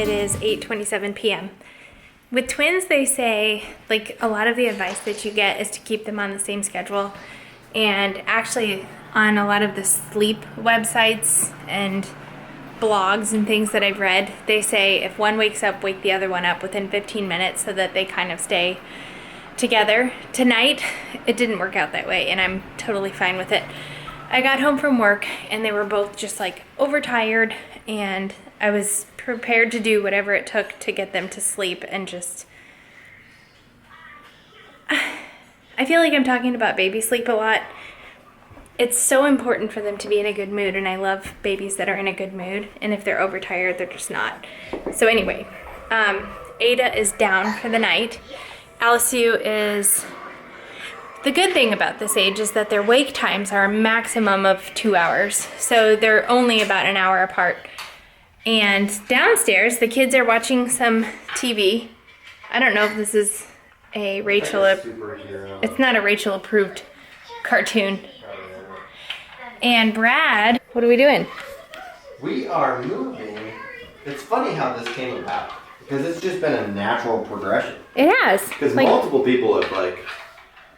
It is 8:27 p.m. With twins, they say, like, a lot of the advice that you get is to keep them on the same schedule. And actually, on a lot of the sleep websites and blogs and things that I've read, they say if one wakes up, wake the other one up within 15 minutes so that they kind of stay together. Tonight, it didn't work out that way, and I'm totally fine with it. I got home from work, and they were both just, like, overtired, and I was prepared to do whatever it took to get them to sleep, and just... I feel like I'm talking about baby sleep a lot. It's so important for them to be in a good mood, and I love babies that are in a good mood, and if they're overtired, they're just not. So anyway, Ada is down for the night. Alisu is... The good thing about this age is that their wake times are a maximum of 2 hours, so they're only about an hour apart. And downstairs, the kids are watching some TV. I don't know if this is a Rachel... It's not a Rachel-approved cartoon. And Brad, what are we doing? We are moving. It's funny how this came about, because it's just been a natural progression. It has. Because multiple people have, like,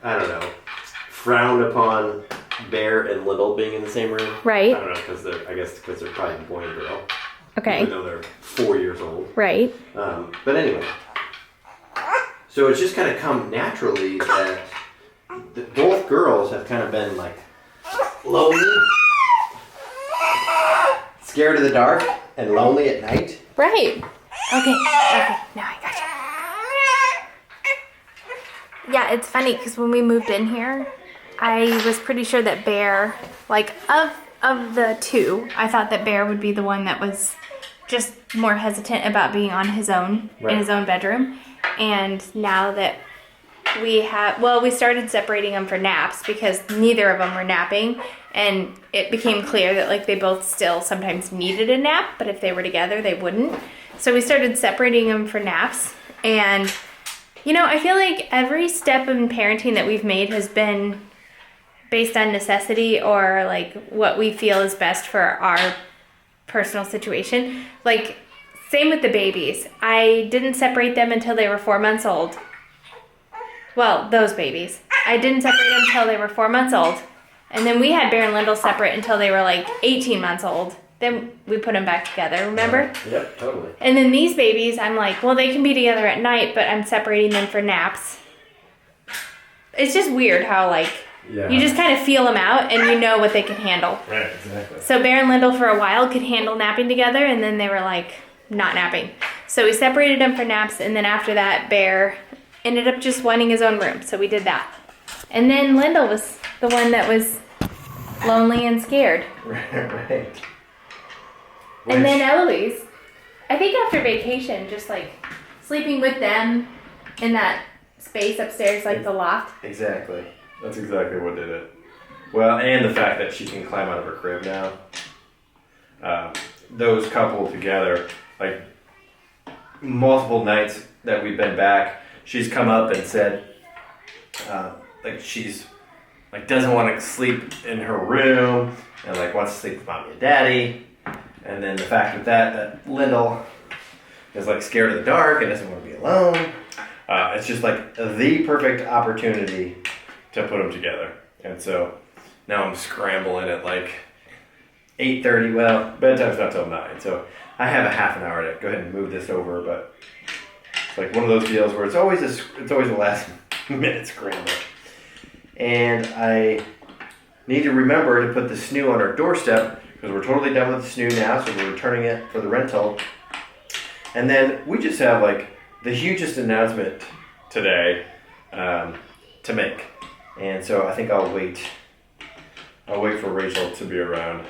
I don't know, frowned upon Bear and Lyndle being in the same room. Right. I don't know, because they're probably boy and girl. Okay. Even though they're 4 years old. Right. But anyway, so it's just kind of come naturally that both girls have kind of been, like, lonely, scared of the dark, and lonely at night. Right. Okay, now I got you. Yeah, it's funny because when we moved in here, I was pretty sure that Bear, like, of the two, I thought that Bear would be the one that was just more hesitant about being on his own, in his own bedroom. And now that we started separating them for naps because neither of them were napping, and it became clear that, like, they both still sometimes needed a nap, but if they were together, they wouldn't. So we started separating them for naps, and, you know, I feel like every step in parenting that we've made has been based on necessity or, like, what we feel is best for our personal situation. Like, same with the babies. I didn't separate them until they were 4 months old. Well, those babies. I didn't separate them until they were 4 months old. And then we had Berend Lyndle separate until they were like 18 months old. Then we put them back together, remember? Yep, totally. And then these babies, I'm like, well, they can be together at night, but I'm separating them for naps. It's just weird how, like, you just kind of feel them out and you know what they can handle. Right, exactly. So Berend Lyndle for a while could handle napping together, and then they were like, not napping. So we separated them for naps, and then after that, Bear ended up just wanting his own room, so we did that. And then Lyndle was the one that was lonely and scared. Right. And then Eloise, I think after vacation, just like sleeping with them in that space upstairs, like the loft. Exactly. That's exactly what did it. Well, and the fact that she can climb out of her crib now. Those coupled together, like, multiple nights that we've been back, she's come up and said, like, she's, like, doesn't want to sleep in her room and, like, wants to sleep with mommy and daddy. And then the fact that Lyndle is, like, scared of the dark and doesn't want to be alone. It's just, like, the perfect opportunity to put them together. And so now I'm scrambling at, like, 8:30. Well, bedtime's not till 9. So I have a half an hour to go ahead and move this over. But it's, like, one of those deals where it's always a last minute scramble. And I need to remember to put the snoo on our doorstep, because we're totally done with the snoo now, so we're returning it for the rental. And then we just have, like, the hugest announcement today to make. And so I think I'll wait for Rachel to be around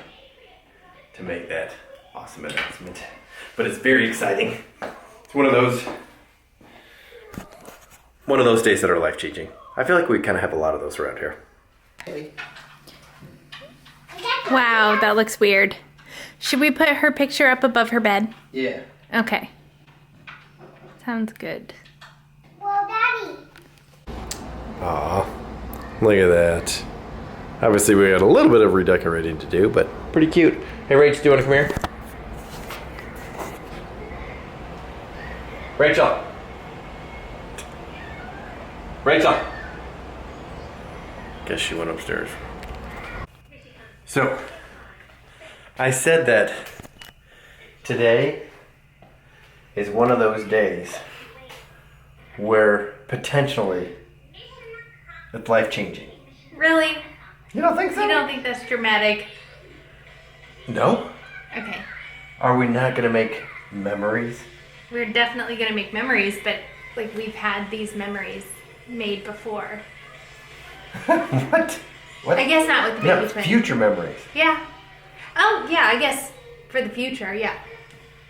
to make that awesome announcement. But it's very exciting. It's one of those days that are life-changing. I feel like we kind of have a lot of those around here. Wow, that looks weird. Should we put her picture up above her bed? Yeah. Okay. Sounds good. Well, Daddy. Aw, look at that. Obviously we got a little bit of redecorating to do, but pretty cute. Hey Rach, do you want to come here? Rachel. Rachel. Guess she went upstairs. So, I said that today is one of those days where potentially it's life-changing. Really? You don't think so? You don't think that's dramatic? No? Okay. Are we not going to make memories? We're definitely going to make memories, but like we've had these memories made before. What? I guess not with the No, baby twin. future memories. Yeah. Oh, yeah, I guess for the future, yeah.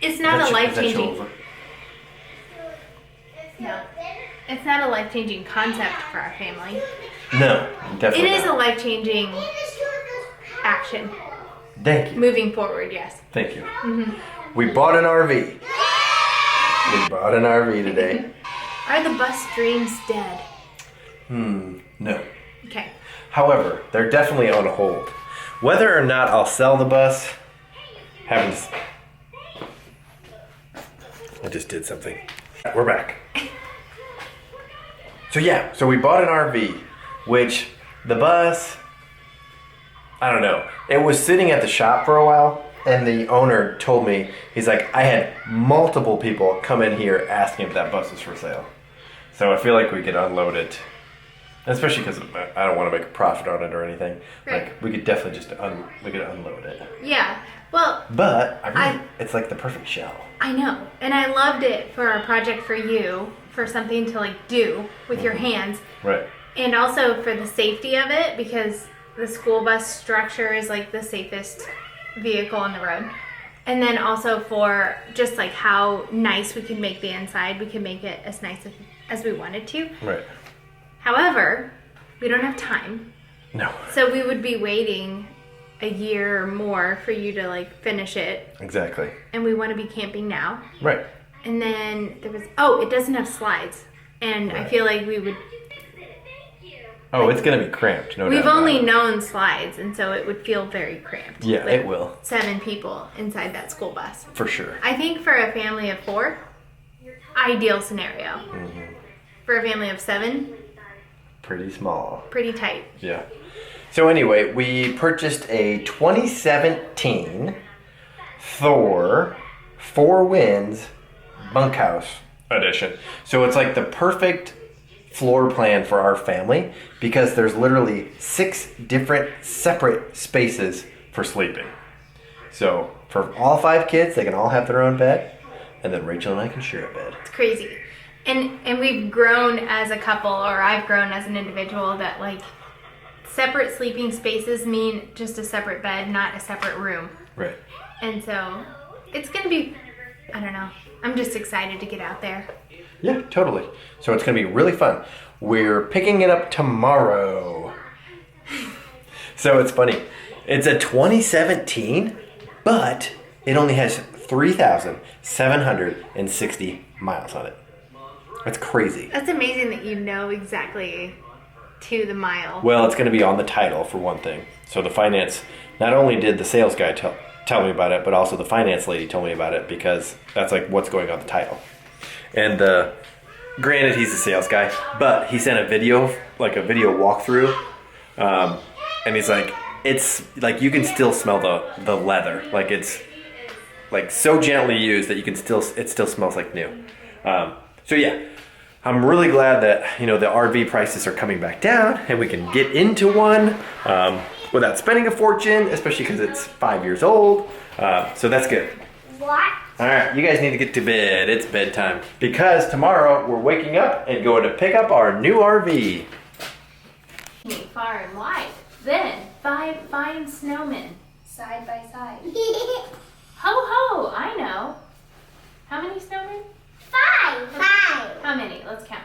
It's not a Is that life-changing... over? No. It's not a life-changing concept for our family. No, definitely It is a not. life-changing action. Thank you. Moving forward, yes. Thank you. We bought an RV. We bought an RV today. Are the bus dreams dead? No. Okay. However, they're definitely on hold. Whether or not I'll sell the bus, happens. I just did something. We're back. So we bought an RV, which the bus, I don't know. It was sitting at the shop for a while, and the owner told me, he's like, I had multiple people come in here asking if that bus was for sale. So I feel like we could unload it. Especially because I don't want to make a profit on it or anything. Right. Like, we could definitely just we could unload it. Yeah. Well, But it's like the perfect shell. I know. And I loved it for our project for you, for something to like do with your hands. Right. And also for the safety of it, because the school bus structure is like the safest vehicle on the road. And then also for just like how nice we could make the inside. We could make it as nice as we wanted to. Right. However, we don't have time. No. So we would be waiting a year or more for you to like finish it. Exactly. And we want to be camping now. Right. And then there was, it doesn't have slides. And I Right. feel like we would, Oh, it's going to be cramped. No we've doubt about only it. known slides. And so it would feel very cramped. Yeah, with it will. 7 people inside that school bus. For sure. I think for a family of 4, ideal scenario. For a family of 7, Pretty small. pretty tight. Yeah. So anyway, we purchased a 2017 Thor 4 Winds bunkhouse edition. So it's like the perfect floor plan for our family because there's literally 6 different separate spaces for sleeping. So for all 5 kids, they can all have their own bed, and then Rachel and I can share a bed. It's crazy. And we've grown as a couple, or I've grown as an individual, that like separate sleeping spaces mean just a separate bed, not a separate room. Right. And so it's going to be, I don't know. I'm just excited to get out there. Yeah, totally. So it's going to be really fun. We're picking it up tomorrow. So it's funny. It's a 2017, but it only has 3,760 miles on it. That's crazy. That's amazing that you know exactly to the mile. Well, it's going to be on the title for one thing. So the finance, not only did the sales guy tell me about it, but also the finance lady told me about it because that's like what's going on the title. And granted, he's a sales guy, but he sent a video, like a video walkthrough, and he's like, it's like you can still smell the leather, like it's like so gently used that it still smells like new. So yeah, I'm really glad that the RV prices are coming back down and we can get into one without spending a fortune, especially because it's 5 years old. So that's good. What? All right, you guys need to get to bed. It's bedtime because tomorrow we're waking up and going to pick up our new RV. Far and wide. Then 5 fine snowmen side by side. Ho ho! I know. How many snowmen? 5. How many? Let's count.